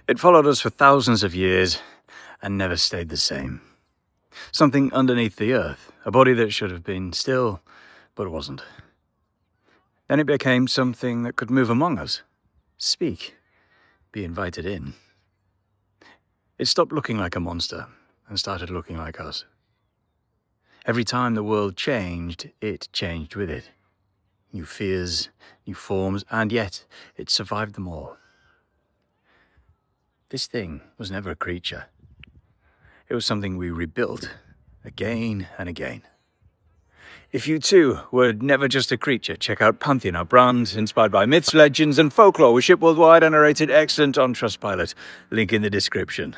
It followed us for thousands of years and never stayed the same. Something underneath the earth, a body that should have been still, but wasn't. Then it became something that could move among us, speak, be invited in. It stopped looking like a monster and started looking like us. Every time the world changed, it changed with it. New fears, new forms, and yet it survived them all. This thing was never a creature. It was something we rebuilt again and again. If you too were never just a creature, check out Pantheon, our brand, inspired by myths, legends, and folklore. We ship worldwide and are rated excellent on Trustpilot. Link in the description.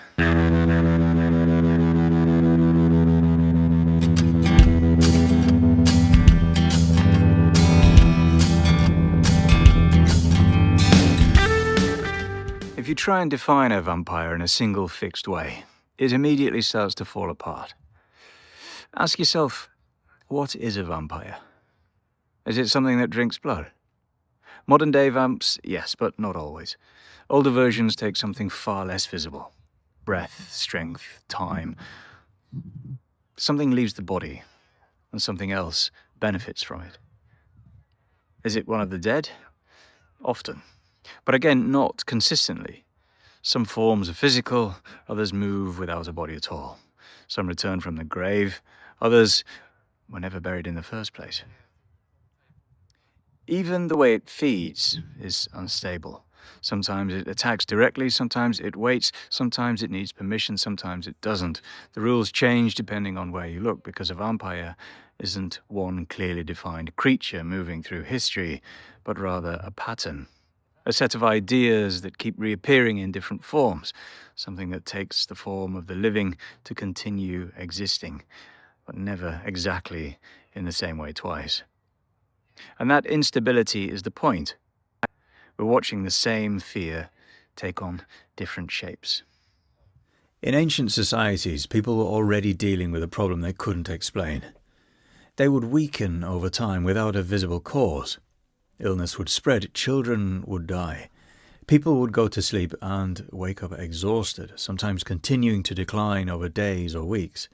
If you try and define a vampire in a single fixed way, it immediately starts to fall apart. Ask yourself, what is a vampire? Is it something that drinks blood? Modern day vamps, yes, but not always. Older versions take something far less visible. Breath, strength, time. Something leaves the body, and something else benefits from it. Is it one of the dead? Often. But again, not consistently. Some forms are physical, others move without a body at all. Some return from the grave, others were never buried in the first place. Even the way it feeds is unstable. Sometimes it attacks directly, sometimes it waits, sometimes it needs permission, sometimes it doesn't. The rules change depending on where you look, because a vampire isn't one clearly defined creature moving through history, but rather a pattern. A set of ideas that keep reappearing in different forms, something that takes the form of the living to continue existing, but never exactly in the same way twice. And that instability is the point. We're watching the same fear take on different shapes. In ancient societies, people were already dealing with a problem they couldn't explain. They would weaken over time without a visible cause. Illness would spread, children would die. People would go to sleep and wake up exhausted, sometimes continuing to decline over days or weeks.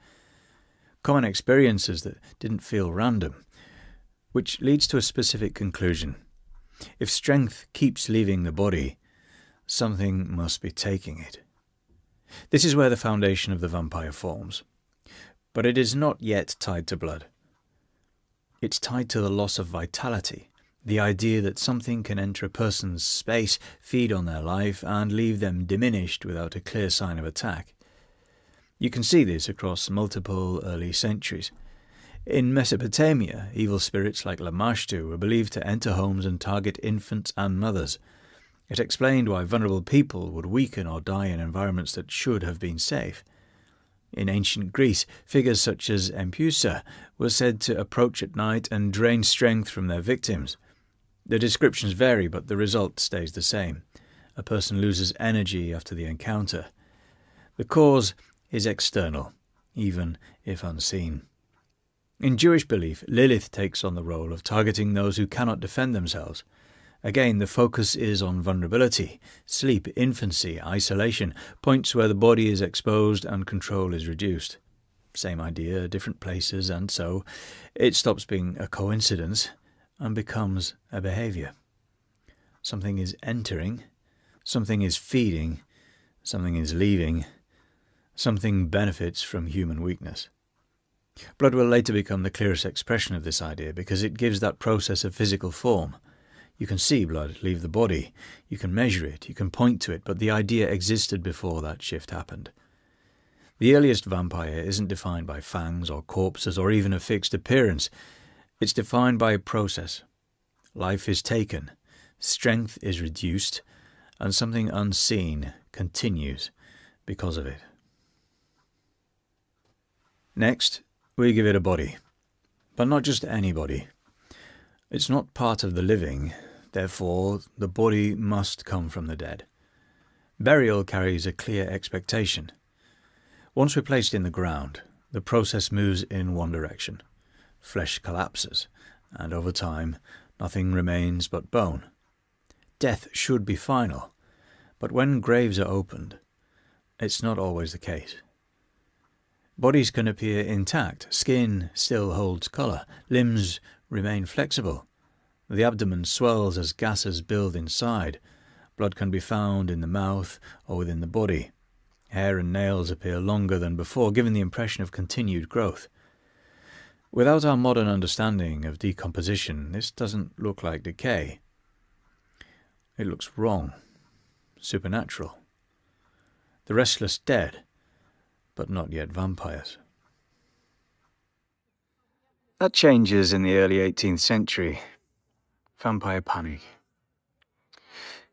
Common experiences that didn't feel random, which leads to a specific conclusion. If strength keeps leaving the body, something must be taking it. This is where the foundation of the vampire forms. But it is not yet tied to blood. It's tied to the loss of vitality. The idea that something can enter a person's space, feed on their life, and leave them diminished without a clear sign of attack. You can see this across multiple early centuries. In Mesopotamia, evil spirits like Lamashtu were believed to enter homes and target infants and mothers. It explained why vulnerable people would weaken or die in environments that should have been safe. In ancient Greece, figures such as Empusa were said to approach at night and drain strength from their victims. The descriptions vary, but the result stays the same. A person loses energy after the encounter. The cause is external, even if unseen. In Jewish belief, Lilith takes on the role of targeting those who cannot defend themselves. Again, the focus is on vulnerability, sleep, infancy, isolation, points where the body is exposed and control is reduced. Same idea, different places, and so it stops being a coincidence and becomes a behavior. Something is entering, something is feeding, something is leaving, something benefits from human weakness. Blood will later become the clearest expression of this idea because it gives that process of physical form. You can see blood leave the body, you can measure it, you can point to it, but the idea existed before that shift happened. The earliest vampire isn't defined by fangs or corpses or even a fixed appearance. It's defined by a process. Life is taken, strength is reduced, and something unseen continues because of it. Next, we give it a body. But not just any body. It's not part of the living, therefore the body must come from the dead. Burial carries a clear expectation. Once we're placed in the ground, the process moves in one direction. Flesh collapses, and over time, nothing remains but bone. Death should be final, But when graves are opened, it's not always the case. Bodies can appear intact, skin still holds colour, limbs remain flexible. The abdomen swells as gases build inside. Blood can be found in the mouth or within the body. Hair and nails appear longer than before, giving the impression of continued growth. Without our modern understanding of decomposition, this doesn't look like decay. It looks wrong, supernatural. The restless dead, but not yet vampires. That changes in the early 18th century. Vampire panic.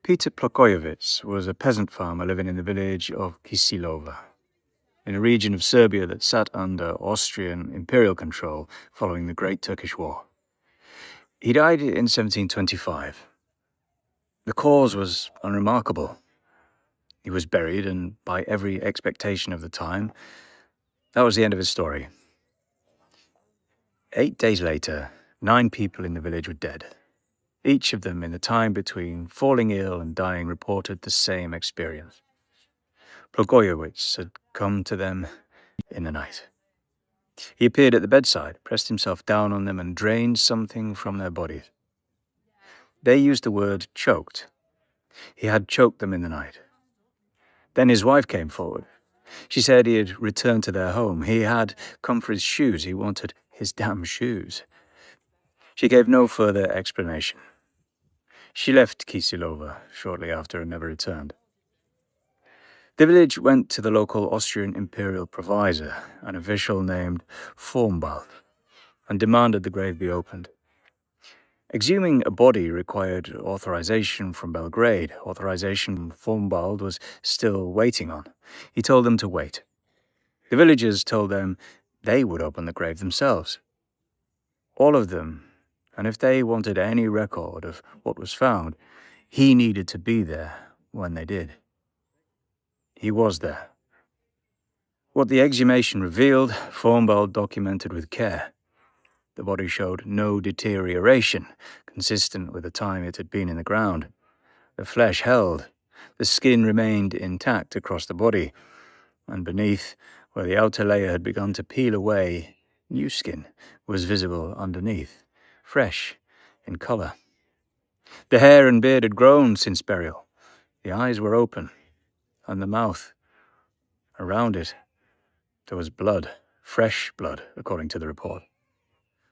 Peter Plokojevich was a peasant farmer living in the village of Kisilova, in a region of Serbia that sat under Austrian imperial control following the Great Turkish War. He died in 1725. The cause was unremarkable. He was buried, and by every expectation of the time, that was the end of his story. 8 days later, 9 people in the village were dead. Each of them, in the time between falling ill and dying, reported the same experience. Plokojevich had come to them in the night. He appeared at the bedside, pressed himself down on them, and drained something from their bodies. They used the word choked. He had choked them in the night. Then his wife came forward. She said he had returned to their home. He had come for his shoes. He wanted his damn shoes. She gave no further explanation. She left Kisilova shortly after and never returned. The village went to the local Austrian imperial provisor, an official named Formbald, and demanded the grave be opened. Exhuming a body required authorization from Belgrade. Authorization Formbald was still waiting on. He told them to wait. The villagers told them they would open the grave themselves. All of them, and if they wanted any record of what was found, he needed to be there when they did. He was there. What the exhumation revealed, Formbald documented with care. The body showed no deterioration, consistent with the time it had been in the ground. The flesh held. The skin remained intact across the body, and beneath, where the outer layer had begun to peel away, new skin was visible underneath, fresh in colour. The hair and beard had grown since burial. The eyes were open, and the mouth. Around it, there was blood, fresh blood, according to the report.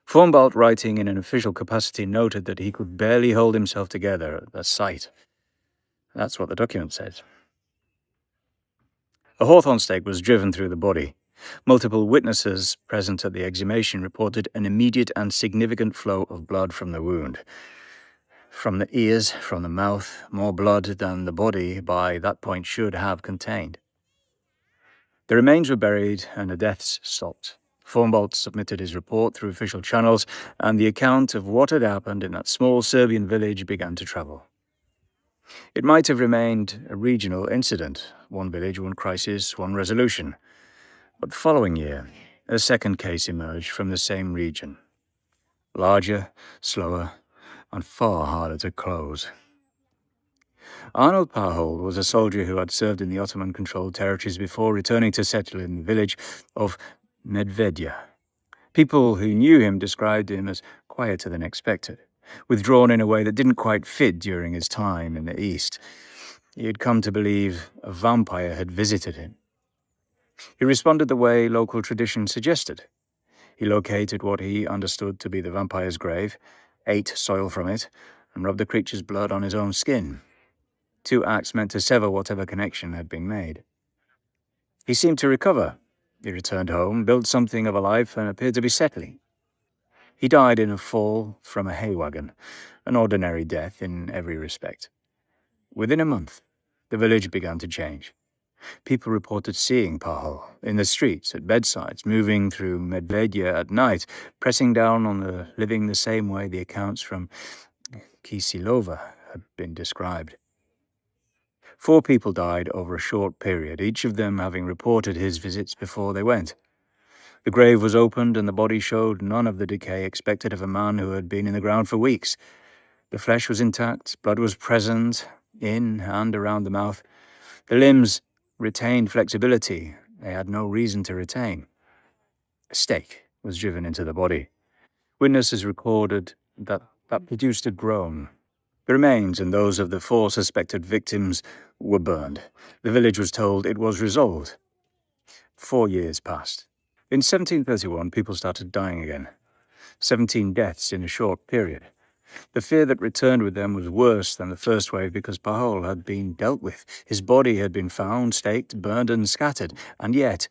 Formbald, writing in an official capacity, noted that he could barely hold himself together at the sight. That's what the document says. A hawthorn stake was driven through the body. Multiple witnesses present at the exhumation reported an immediate and significant flow of blood from the wound. From the ears, from the mouth, more blood than the body by that point should have contained. The remains were buried and the deaths stopped. Formbald submitted his report through official channels, and the account of what had happened in that small Serbian village began to travel. It might have remained a regional incident, one village, one crisis, one resolution. But the following year, a second case emerged from the same region. Larger, slower, and far harder to close. Arnold Pahol was a soldier who had served in the Ottoman-controlled territories before returning to settle in the village of Medvedja. People who knew him described him as quieter than expected, withdrawn in a way that didn't quite fit during his time in the East. He had come to believe a vampire had visited him. He responded the way local tradition suggested. He located what he understood to be the vampire's grave, ate soil from it, and rubbed the creature's blood on his own skin. 2 acts meant to sever whatever connection had been made. He seemed to recover. He returned home, built something of a life, and appeared to be settling. He died in a fall from a hay wagon, an ordinary death in every respect. Within a month, the village began to change. People reported seeing Pahol in the streets, at bedsides, moving through Medvedja at night, pressing down on the living the same way the accounts from Kisilova had been described. 4 people died over a short period, each of them having reported his visits before they went. The grave was opened and the body showed none of the decay expected of a man who had been in the ground for weeks. The flesh was intact, blood was present, in and around the mouth. The limbs retained flexibility they had no reason to retain. A stake was driven into the body. Witnesses recorded that produced a groan. The remains and those of the 4 suspected victims were burned. The village was told it was resolved. 4 years passed. In 1731, people started dying again. 17 deaths in a short period. The fear that returned with them was worse than the first wave because Pahol had been dealt with. His body had been found, staked, burned and scattered. And yet,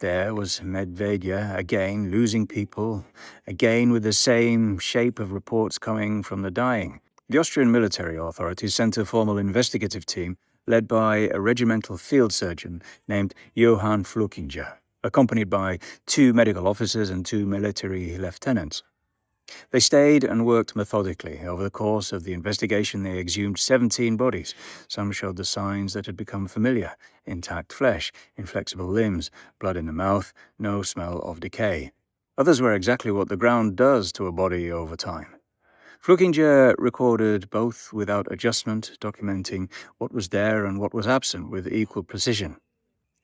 there was Medvedia again, losing people, again with the same shape of reports coming from the dying. The Austrian military authorities sent a formal investigative team led by a regimental field surgeon named Johann Flukinger, accompanied by 2 medical officers and 2 military lieutenants. They stayed and worked methodically. Over the course of the investigation, they exhumed 17 bodies. Some showed the signs that had become familiar: intact flesh, inflexible limbs, blood in the mouth, no smell of decay. Others were exactly what the ground does to a body over time. Flukinger recorded both without adjustment, documenting what was there and what was absent with equal precision.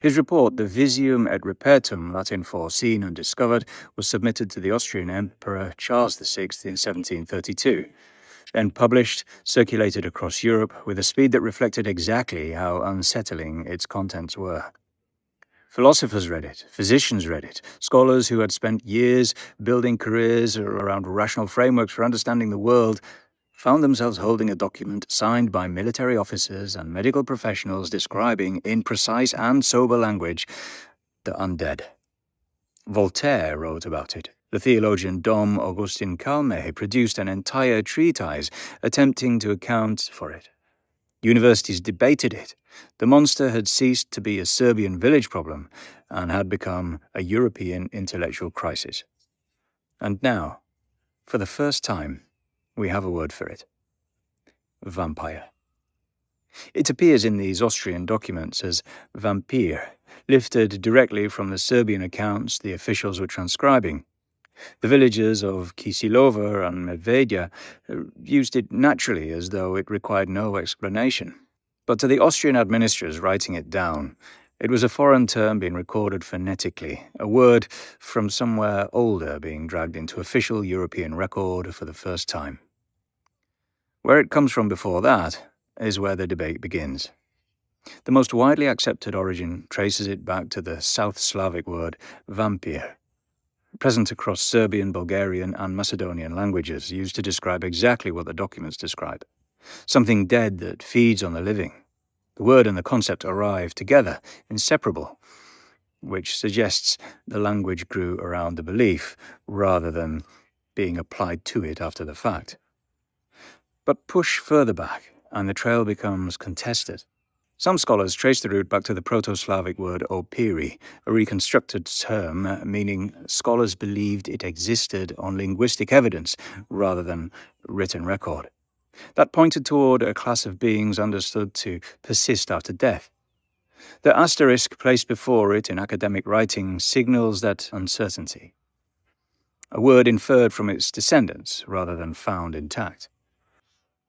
His report, the Visium et Repertum, Latin for seen and discovered, was submitted to the Austrian Emperor Charles VI in 1732, then published, circulated across Europe with a speed that reflected exactly how unsettling its contents were. Philosophers read it, physicians read it, scholars who had spent years building careers around rational frameworks for understanding the world found themselves holding a document signed by military officers and medical professionals describing, in precise and sober language, the undead. Voltaire wrote about it. The theologian Dom Augustin Calmet produced an entire treatise attempting to account for it. Universities debated it. The monster had ceased to be a Serbian village problem and had become a European intellectual crisis. And now, for the first time, we have a word for it. Vampire. It appears in these Austrian documents as vampire, lifted directly from the Serbian accounts the officials were transcribing. The villagers of Kisilova and Medvedia used it naturally as though it required no explanation. But to the Austrian administrators writing it down, it was a foreign term being recorded phonetically, a word from somewhere older being dragged into official European record for the first time. Where it comes from before that is where the debate begins. The most widely accepted origin traces it back to the South Slavic word vampir, present across Serbian, Bulgarian, and Macedonian languages, used to describe exactly what the documents describe: something dead that feeds on the living. The word and the concept arrive together, inseparable, which suggests the language grew around the belief rather than being applied to it after the fact. But push further back, and the trail becomes contested. Some scholars trace the root back to the Proto-Slavic word opiri, a reconstructed term meaning scholars believed it existed on linguistic evidence rather than written record. That pointed toward a class of beings understood to persist after death. The asterisk placed before it in academic writing signals that uncertainty. A word inferred from its descendants rather than found intact.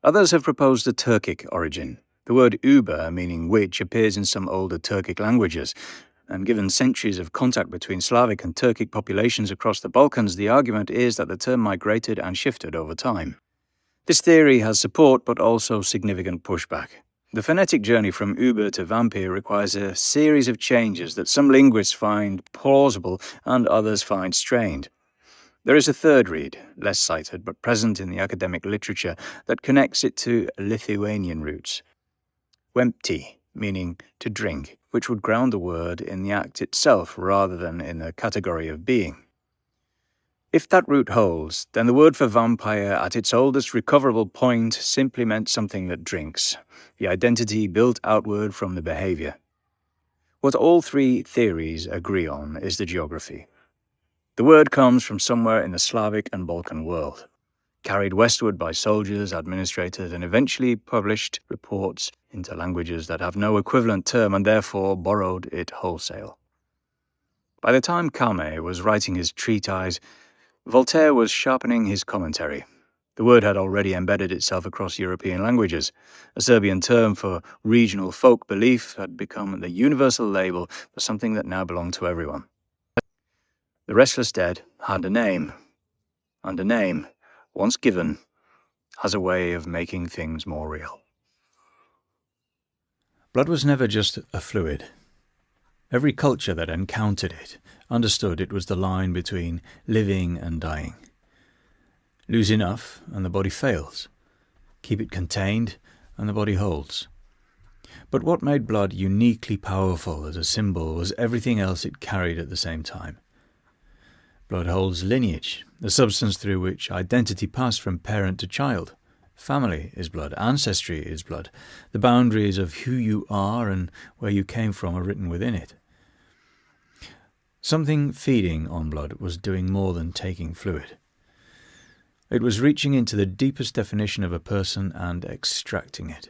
Others have proposed a Turkic origin. The word uber, meaning witch, appears in some older Turkic languages, and given centuries of contact between Slavic and Turkic populations across the Balkans, the argument is that the term migrated and shifted over time. This theory has support, but also significant pushback. The phonetic journey from uber to vampire requires a series of changes that some linguists find plausible and others find strained. There is a third read, less cited but present in the academic literature, that connects it to Lithuanian roots. Wempti, meaning to drink, which would ground the word in the act itself rather than in the category of being. If that root holds, then the word for vampire at its oldest recoverable point simply meant something that drinks, the identity built outward from the behavior. What all 3 theories agree on is the geography. The word comes from somewhere in the Slavic and Balkan world, carried westward by soldiers, administrators, and eventually published reports into languages that have no equivalent term and therefore borrowed it wholesale. By the time Calmet was writing his treatise, Voltaire was sharpening his commentary. The word had already embedded itself across European languages. A Serbian term for regional folk belief had become the universal label for something that now belonged to everyone. The restless dead had a name, and a name, once given, has a way of making things more real. Blood was never just a fluid. Every culture that encountered it understood it was the line between living and dying. Lose enough, and the body fails. Keep it contained, and the body holds. But what made blood uniquely powerful as a symbol was everything else it carried at the same time. Blood holds lineage, the substance through which identity passed from parent to child. Family is blood, ancestry is blood. The boundaries of who you are and where you came from are written within it. Something feeding on blood was doing more than taking fluid. It was reaching into the deepest definition of a person and extracting it.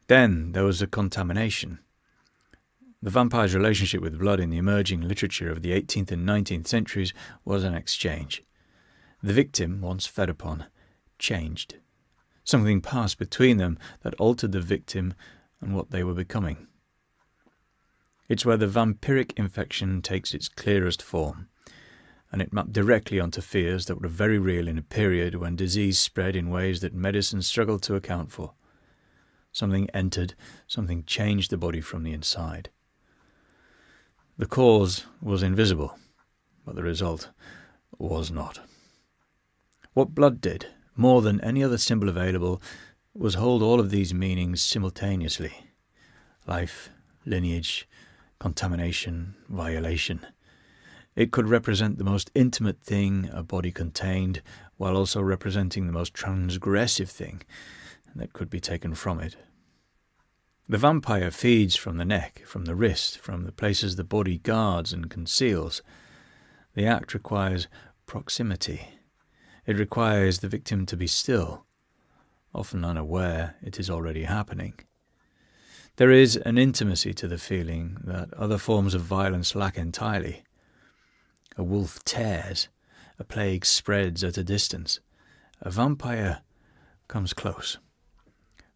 Then there was a contamination. The vampire's relationship with blood in the emerging literature of the 18th and 19th centuries was an exchange. The victim, once fed upon, changed. Something passed between them that altered the victim and what they were becoming. It's where the vampiric infection takes its clearest form, and it mapped directly onto fears that were very real in a period when disease spread in ways that medicine struggled to account for. Something entered, something changed the body from the inside. The cause was invisible, but the result was not. What blood did, more than any other symbol available, was hold all of these meanings simultaneously. Life, lineage, contamination, violation. It could represent the most intimate thing a body contained, while also representing the most transgressive thing that could be taken from it. The vampire feeds from the neck, from the wrist, from the places the body guards and conceals. The act requires proximity. It requires the victim to be still, often unaware it is already happening. There is an intimacy to the feeling that other forms of violence lack entirely. A wolf tears, a plague spreads at a distance. A vampire comes close,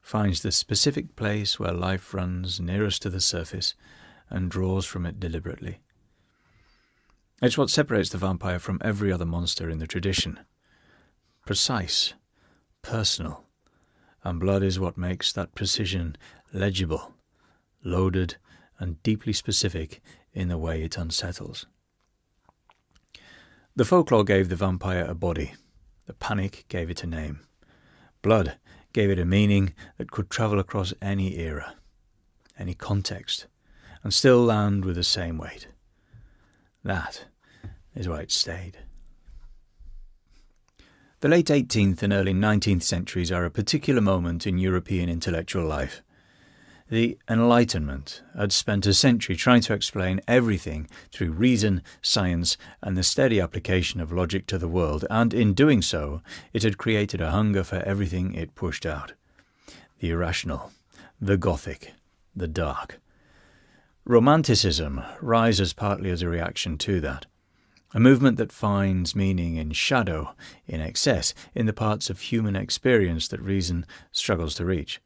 finds the specific place where life runs nearest to the surface and draws from it deliberately. It's what separates the vampire from every other monster in the tradition. Precise, personal, and blood is what makes that precision legible, loaded, and deeply specific in the way it unsettles. The folklore gave the vampire a body. The panic gave it a name. Blood gave it a meaning that could travel across any era, any context, and still land with the same weight. That is why it stayed. The late 18th and early 19th centuries are a particular moment in European intellectual life. The Enlightenment had spent a century trying to explain everything through reason, science, and the steady application of logic to the world, and in doing so, it had created a hunger for everything it pushed out. The irrational, the Gothic, the dark. Romanticism rises partly as a reaction to that. A movement that finds meaning in shadow, in excess, in the parts of human experience that reason struggles to reach.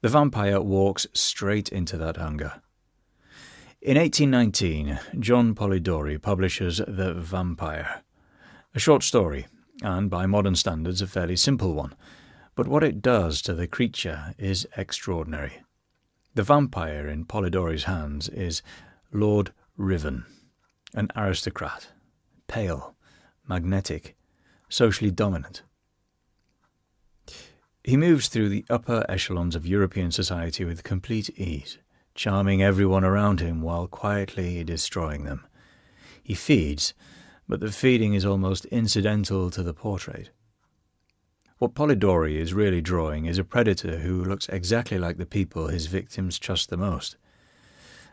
The vampire walks straight into that hunger. In 1819, John Polidori publishes The Vampire, a short story, and by modern standards a fairly simple one, but what it does to the creature is extraordinary. The vampire in Polidori's hands is Lord Riven, an aristocrat, pale, magnetic, socially dominant. He moves through the upper echelons of European society with complete ease, charming everyone around him while quietly destroying them. He feeds, but the feeding is almost incidental to the portrait. What Polidori is really drawing is a predator who looks exactly like the people his victims trust the most.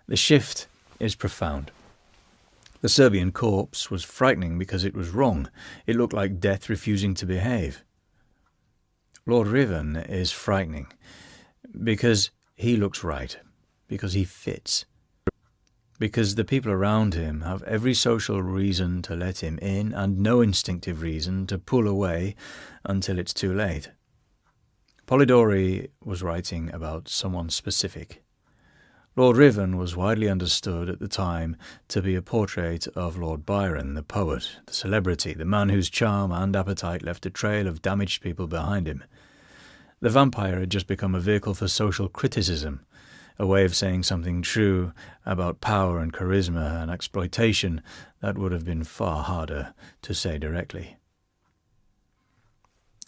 The shift is profound. The Serbian corpse was frightening because it was wrong. It looked like death refusing to behave. Lord Riven is frightening because he looks right, because he fits. because the people around him have every social reason to let him in and no instinctive reason to pull away until it's too late. Polidori was writing about someone specific. Lord Ruthven was widely understood at the time to be a portrait of Lord Byron, the poet, the celebrity, the man whose charm and appetite left a trail of damaged people behind him. The vampire had just become a vehicle for social criticism, a way of saying something true about power and charisma and exploitation that would have been far harder to say directly.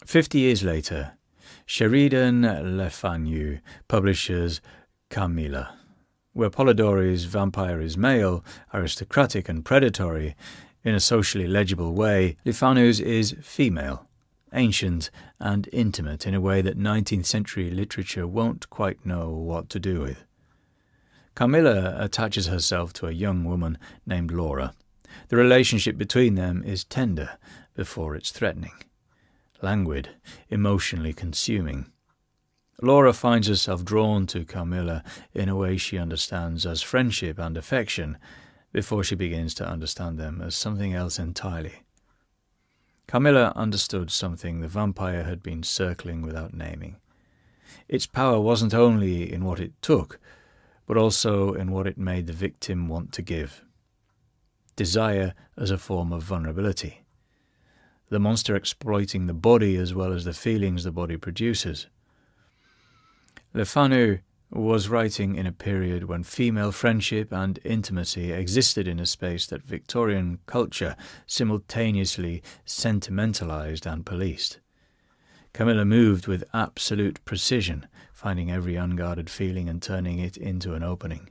50 years later, Sheridan Le Fanu publishes Camilla, where Polidori's vampire is male, aristocratic and predatory in a socially legible way. Le Fanu's is female, ancient and intimate in a way that 19th century literature won't quite know what to do with. Camilla attaches herself to a young woman named Laura. The relationship between them is tender before it's threatening, languid, emotionally consuming. Laura finds herself drawn to Camilla in a way she understands as friendship and affection before she begins to understand them as something else entirely. Camilla understood something the vampire had been circling without naming. Its power wasn't only in what it took, but also in what it made the victim want to give. Desire as a form of vulnerability. The monster exploiting the body as well as the feelings the body produces. Le Fanu was writing in a period when female friendship and intimacy existed in a space that Victorian culture simultaneously sentimentalized and policed. Camilla moved with absolute precision, finding every unguarded feeling and turning it into an opening.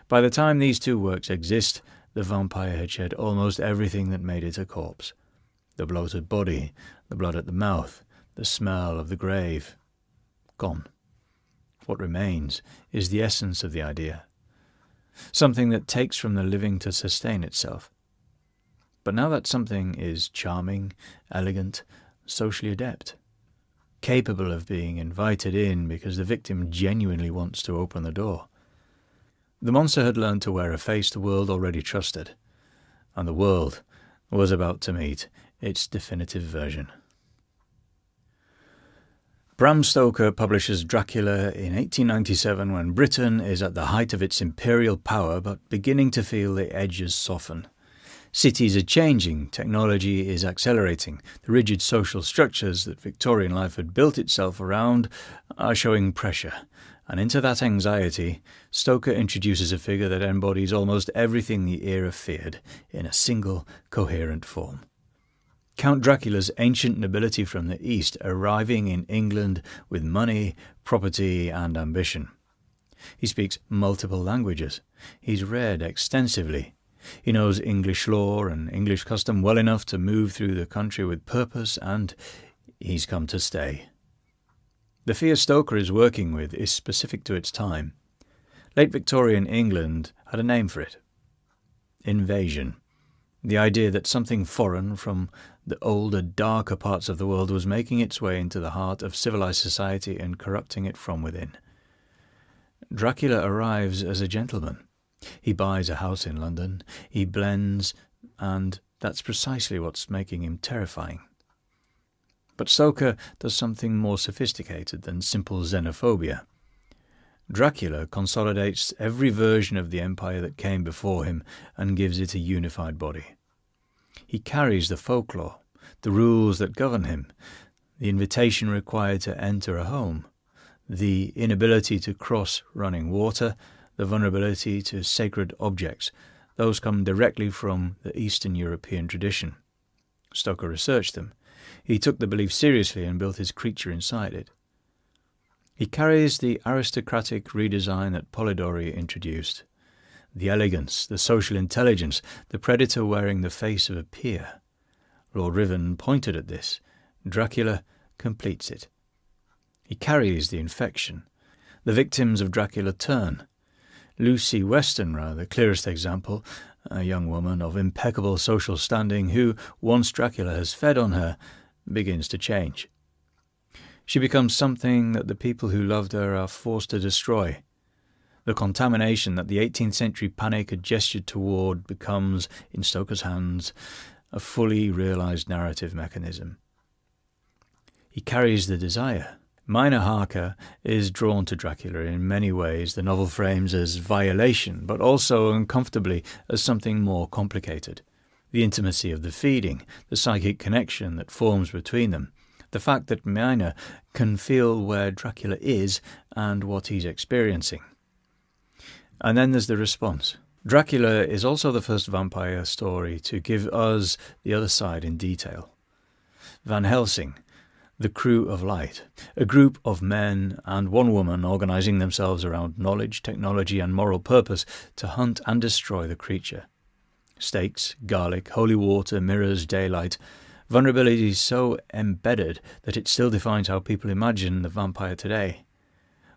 By the time these two works exist, the vampire had shed almost everything that made it a corpse. The bloated body, the blood at the mouth, the smell of the grave. Gone. What remains is the essence of the idea, something that takes from the living to sustain itself. But now that something is charming, elegant, socially adept, capable of being invited in because the victim genuinely wants to open the door. The monster had learned to wear a face the world already trusted, and the world was about to meet its definitive version. Bram Stoker publishes Dracula in 1897 when Britain is at the height of its imperial power but beginning to feel the edges soften. Cities are changing, technology is accelerating, the rigid social structures that Victorian life had built itself around are showing pressure, and into that anxiety, Stoker introduces a figure that embodies almost everything the era feared in a single, coherent form. Count Dracula's ancient nobility from the East arriving in England with money, property and ambition. He speaks multiple languages. He's read extensively. He knows English law and English custom well enough to move through the country with purpose, and he's come to stay. The fear Stoker is working with is specific to its time. Late Victorian England had a name for it. Invasion. The idea that something foreign from the older, darker parts of the world was making its way into the heart of civilized society and corrupting it from within. Dracula arrives as a gentleman. He buys a house in London, he blends, and that's precisely what's making him terrifying. But Stoker does something more sophisticated than simple xenophobia. Dracula consolidates every version of the empire that came before him and gives it a unified body. He carries the folklore, the rules that govern him, the invitation required to enter a home, the inability to cross running water, the vulnerability to sacred objects. Those come directly from the Eastern European tradition. Stoker researched them. He took the belief seriously and built his creature inside it. He carries the aristocratic redesign that Polidori introduced. The elegance, the social intelligence, the predator wearing the face of a peer. Lord Ruthven pointed at this. Dracula completes it. He carries the infection. The victims of Dracula turn. Lucy Westenra, the clearest example, a young woman of impeccable social standing who, once Dracula has fed on her, begins to change. She becomes something that the people who loved her are forced to destroy. The contamination that the 18th century panic had gestured toward becomes, in Stoker's hands, a fully realised narrative mechanism. He carries the desire. Minor Harker is drawn to Dracula in many ways the novel frames as violation, but also uncomfortably as something more complicated. The intimacy of the feeding, the psychic connection that forms between them, the fact that Minor can feel where Dracula is and what he's experiencing. And then there's the response. Dracula is also the first vampire story to give us the other side in detail. Van Helsing, the Crew of Light, a group of men and one woman organising themselves around knowledge, technology and moral purpose to hunt and destroy the creature. Stakes, garlic, holy water, mirrors, daylight, vulnerability so embedded that it still defines how people imagine the vampire today.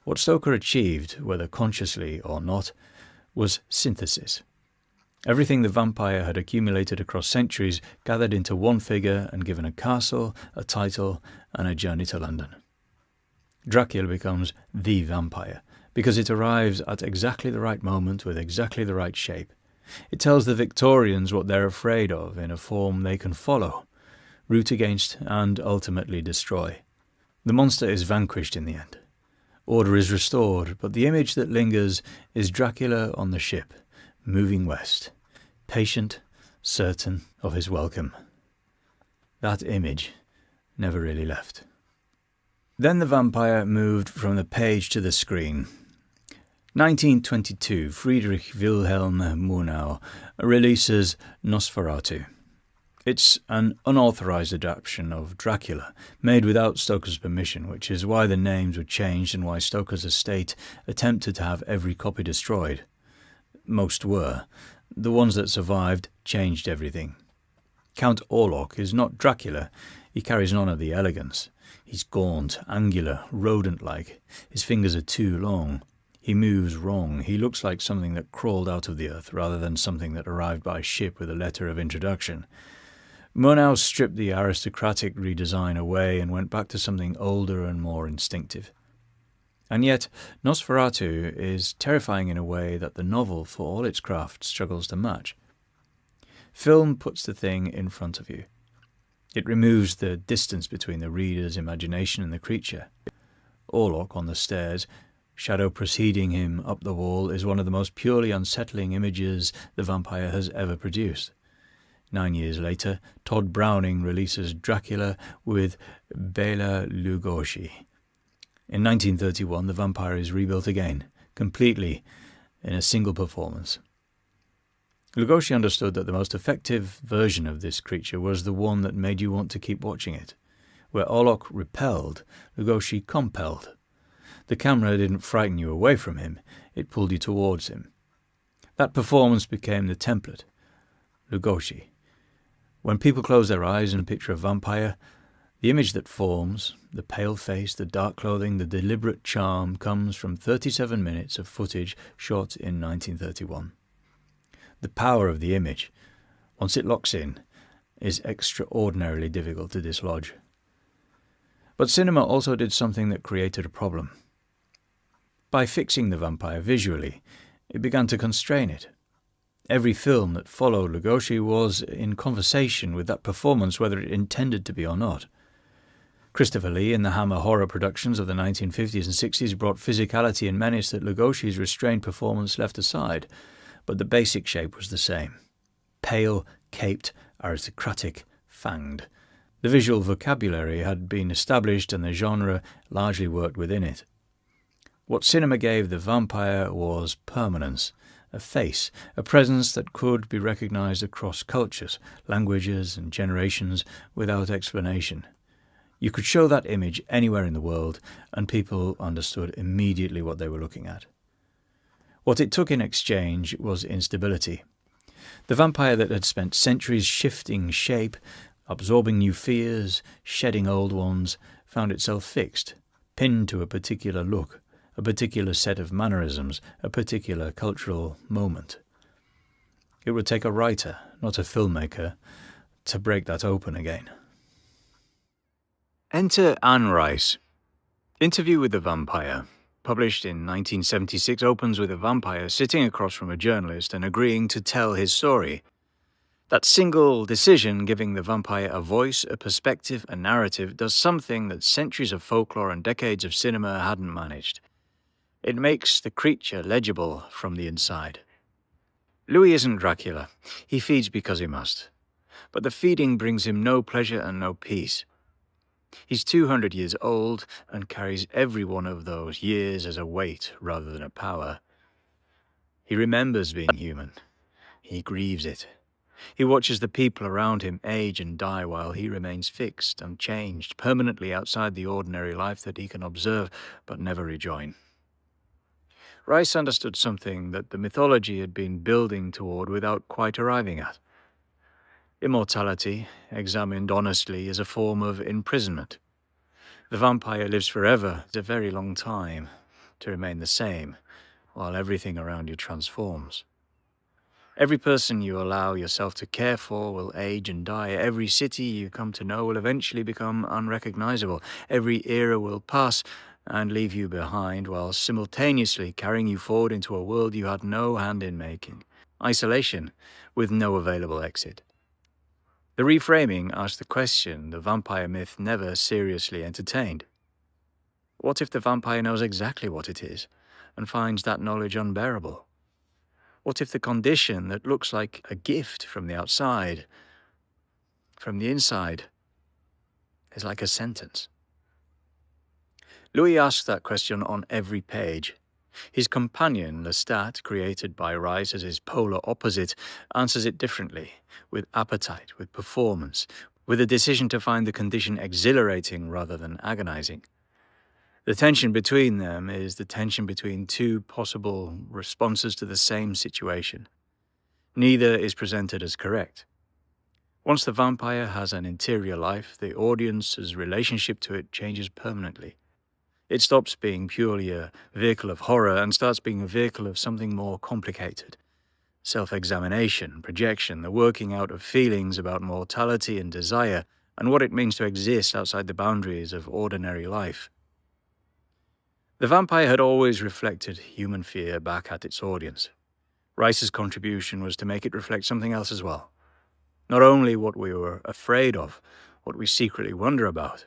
What Stoker achieved, whether consciously or not, was synthesis. Everything the vampire had accumulated across centuries gathered into one figure and given a castle, a title, and a journey to London. Dracula becomes the vampire, because it arrives at exactly the right moment with exactly the right shape. It tells the Victorians what they're afraid of in a form they can follow, root against, and ultimately destroy. The monster is vanquished in the end. Order is restored, but the image that lingers is Dracula on the ship, moving west, patient, certain of his welcome. That image never really left. Then the vampire moved from the page to the screen. 1922, Friedrich Wilhelm Murnau releases Nosferatu. It's an unauthorized adaptation of Dracula, made without Stoker's permission, which is why the names were changed and why Stoker's estate attempted to have every copy destroyed. Most were. The ones that survived changed everything. Count Orlok is not Dracula. He carries none of the elegance. He's gaunt, angular, rodent-like. His fingers are too long. He moves wrong. He looks like something that crawled out of the earth rather than something that arrived by ship with a letter of introduction. Murnau stripped the aristocratic redesign away and went back to something older and more instinctive. And yet, Nosferatu is terrifying in a way that the novel, for all its craft, struggles to match. Film puts the thing in front of you. It removes the distance between the reader's imagination and the creature. Orlok on the stairs, shadow preceding him up the wall, is one of the most purely unsettling images the vampire has ever produced. 9 years later, Todd Browning releases Dracula with Bela Lugosi. In 1931, the vampire is rebuilt again, completely, in a single performance. Lugosi understood that the most effective version of this creature was the one that made you want to keep watching it. Where Orlok repelled, Lugosi compelled. The camera didn't frighten you away from him, it pulled you towards him. That performance became the template. Lugosi. When people close their eyes and picture a vampire, the image that forms, the pale face, the dark clothing, the deliberate charm, comes from 37 minutes of footage shot in 1931. The power of the image, once it locks in, is extraordinarily difficult to dislodge. But cinema also did something that created a problem. By fixing the vampire visually, it began to constrain it. Every film that followed Lugosi was in conversation with that performance, whether it intended to be or not. Christopher Lee in the Hammer horror productions of the 1950s and 60s brought physicality and menace that Lugosi's restrained performance left aside, but the basic shape was the same. Pale, caped, aristocratic, fanged. The visual vocabulary had been established and the genre largely worked within it. What cinema gave the vampire was permanence, a face, a presence that could be recognized across cultures, languages and generations without explanation. You could show that image anywhere in the world and people understood immediately what they were looking at. What it took in exchange was instability. The vampire that had spent centuries shifting shape, absorbing new fears, shedding old ones, found itself fixed, pinned to a particular look, a particular set of mannerisms, a particular cultural moment. It would take a writer, not a filmmaker, to break that open again. Enter Anne Rice. Interview with the Vampire. published in 1976, opens with a vampire sitting across from a journalist and agreeing to tell his story. That single decision, giving the vampire a voice, a perspective, a narrative, does something that centuries of folklore and decades of cinema hadn't managed. It makes the creature legible from the inside. Louis isn't Dracula. He feeds because he must. But the feeding brings him no pleasure and no peace. He's 200 years old and carries every one of those years as a weight rather than a power. He remembers being human. He grieves it. He watches the people around him age and die while he remains fixed, unchanged, permanently outside the ordinary life that he can observe but never rejoin. Rice understood something that the mythology had been building toward without quite arriving at. Immortality, examined honestly, is a form of imprisonment. The vampire lives forever, a very long time, to remain the same, while everything around you transforms. Every person you allow yourself to care for will age and die. Every city you come to know will eventually become unrecognizable. Every era will pass and leave you behind, while simultaneously carrying you forward into a world you had no hand in making. Isolation, with no available exit. The reframing asked the question the vampire myth never seriously entertained. What if the vampire knows exactly what it is, and finds that knowledge unbearable? What if the condition that looks like a gift from the outside, from the inside, is like a sentence? Louis asks that question on every page. His companion, Lestat, created by Rice as his polar opposite, answers it differently, with appetite, with performance, with a decision to find the condition exhilarating rather than agonizing. The tension between them is the tension between two possible responses to the same situation. Neither is presented as correct. Once the vampire has an interior life, the audience's relationship to it changes permanently. It stops being purely a vehicle of horror and starts being a vehicle of something more complicated. Self-examination, projection, the working out of feelings about mortality and desire, and what it means to exist outside the boundaries of ordinary life. The vampire had always reflected human fear back at its audience. Rice's contribution was to make it reflect something else as well. Not only what we were afraid of, what we secretly wonder about,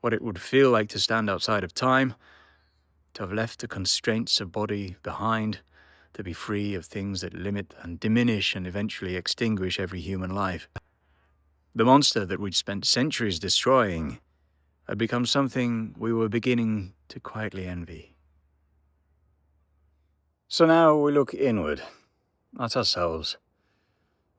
what it would feel like to stand outside of time, to have left the constraints of body behind, to be free of things that limit and diminish and eventually extinguish every human life. The monster that we'd spent centuries destroying had become something we were beginning to quietly envy. So now we look inward, at ourselves.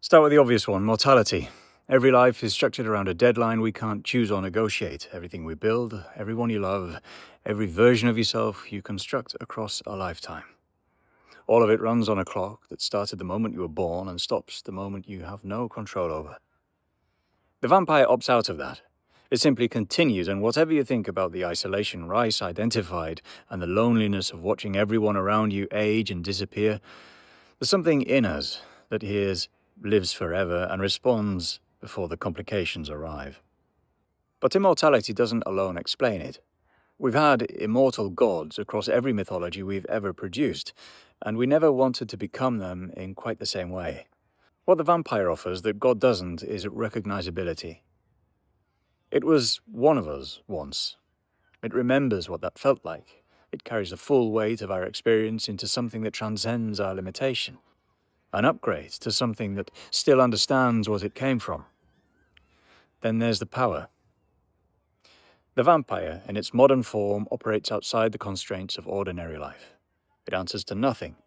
Start with the obvious one, mortality. Every life is structured around a deadline we can't choose or negotiate. Everything we build, everyone you love, every version of yourself you construct across a lifetime. All of it runs on a clock that started the moment you were born and stops the moment you have no control over. The vampire opts out of that. It simply continues, and whatever you think about the isolation Rice identified and the loneliness of watching everyone around you age and disappear, there's something in us that hears, lives forever, and responds before the complications arrive. But immortality doesn't alone explain it. We've had immortal gods across every mythology we've ever produced, and we never wanted to become them in quite the same way. What the vampire offers that God doesn't is recognizability. It was one of us once. It remembers what that felt like. It carries the full weight of our experience into something that transcends our limitation. An upgrade to something that still understands what it came from. Then there's the power. The vampire, in its modern form, operates outside the constraints of ordinary life. It answers to nothing.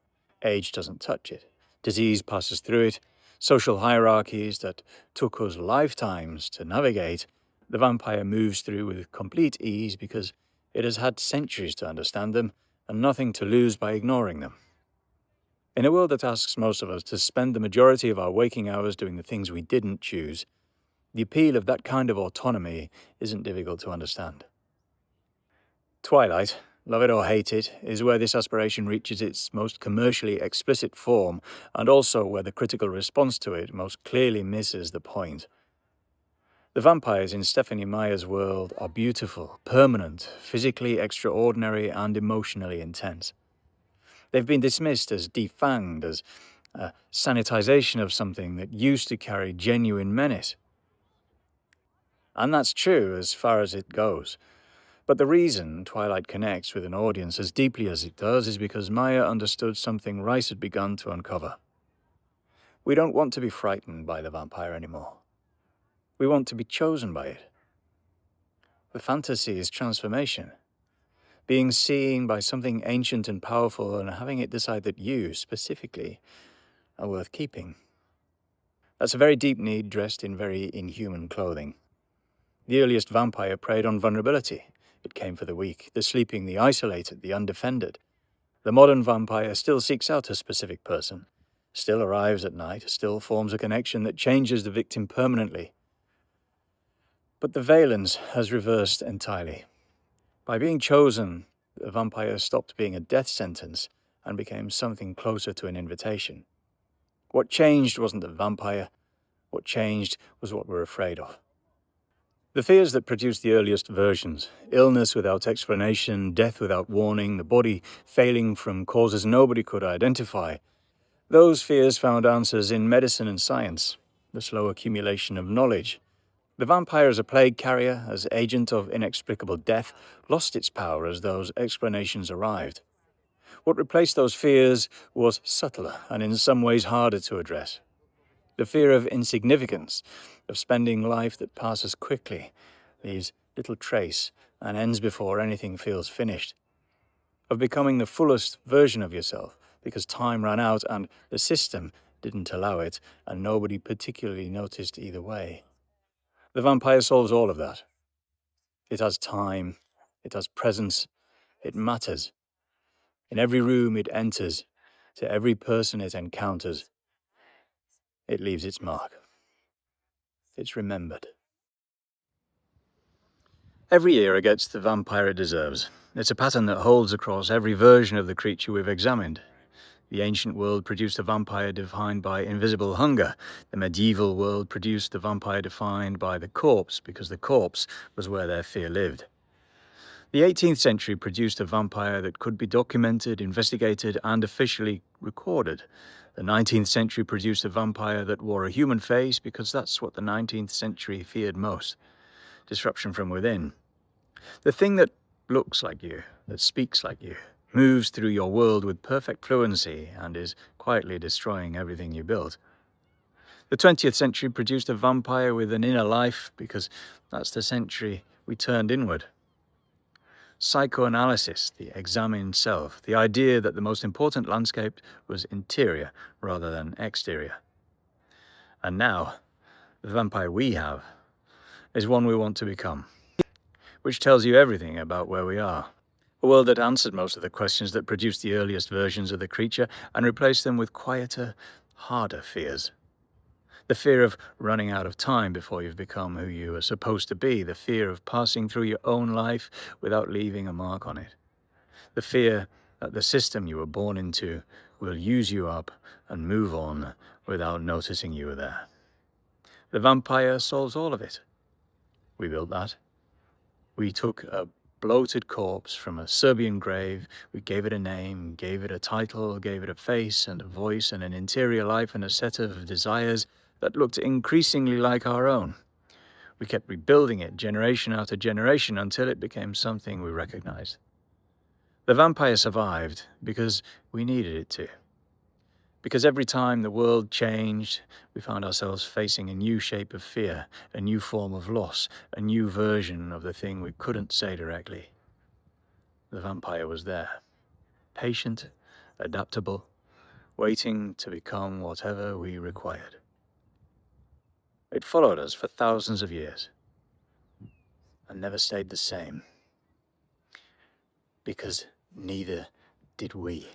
Age doesn't touch it. Disease passes through it. Social hierarchies that took us lifetimes to navigate, the vampire moves through with complete ease because it has had centuries to understand them and nothing to lose by ignoring them. In a world that asks most of us to spend the majority of our waking hours doing the things we didn't choose, the appeal of that kind of autonomy isn't difficult to understand. Twilight, love it or hate it, is where this aspiration reaches its most commercially explicit form, and also where the critical response to it most clearly misses the point. The vampires in Stephanie Meyer's world are beautiful, permanent, physically extraordinary, and emotionally intense. They've been dismissed as defanged, as a sanitization of something that used to carry genuine menace. And that's true as far as it goes. But the reason Twilight connects with an audience as deeply as it does is because Meyer understood something Rice had begun to uncover. We don't want to be frightened by the vampire anymore. We want to be chosen by it. The fantasy is transformation. Being seen by something ancient and powerful and having it decide that you, specifically, are worth keeping. That's a very deep need dressed in very inhuman clothing. The earliest vampire preyed on vulnerability. It came for the weak, the sleeping, the isolated, the undefended. The modern vampire still seeks out a specific person, still arrives at night, still forms a connection that changes the victim permanently. But the valence has reversed entirely. By being chosen, the vampire stopped being a death sentence and became something closer to an invitation. What changed wasn't the vampire. What changed was what we're afraid of. The fears that produced the earliest versions, illness without explanation, death without warning, the body failing from causes nobody could identify, those fears found answers in medicine and science, the slow accumulation of knowledge. The vampire as a plague carrier, as agent of inexplicable death, lost its power as those explanations arrived. What replaced those fears was subtler and in some ways harder to address. The fear of insignificance, of spending life that passes quickly, leaves little trace, and ends before anything feels finished. Of becoming the fullest version of yourself, because time ran out and the system didn't allow it, and nobody particularly noticed either way. The vampire solves all of that. It has time, it has presence, it matters. In every room it enters, to every person it encounters, it leaves its mark. It's remembered. Every era gets the vampire it deserves. It's a pattern that holds across every version of the creature we've examined. The ancient world produced a vampire defined by invisible hunger. The medieval world produced the vampire defined by the corpse, because the corpse was where their fear lived. The 18th century produced a vampire that could be documented, investigated, and officially recorded. The 19th century produced a vampire that wore a human face, because that's what the 19th century feared most. Disruption from within. The thing that looks like you, that speaks like you, moves through your world with perfect fluency and is quietly destroying everything you built. The 20th century produced a vampire with an inner life, because that's the century we turned inward. Psychoanalysis, the examined self, the idea that the most important landscape was interior rather than exterior. And now, the vampire we have is one we want to become, which tells you everything about where we are. A world that answered most of the questions that produced the earliest versions of the creature and replaced them with quieter, harder fears. The fear of running out of time before you've become who you are supposed to be. The fear of passing through your own life without leaving a mark on it. The fear that the system you were born into will use you up and move on without noticing you were there. The vampire solves all of it. We built that. We took a bloated corpse from a Serbian grave, we gave it a name, gave it a title, gave it a face and a voice and an interior life and a set of desires that looked increasingly like our own. We kept rebuilding it generation after generation until it became something we recognized. The vampire survived because we needed it to. Because every time the world changed, we found ourselves facing a new shape of fear, a new form of loss, a new version of the thing we couldn't say directly. The vampire was there, patient, adaptable, waiting to become whatever we required. It followed us for thousands of years and never stayed the same, because neither did we.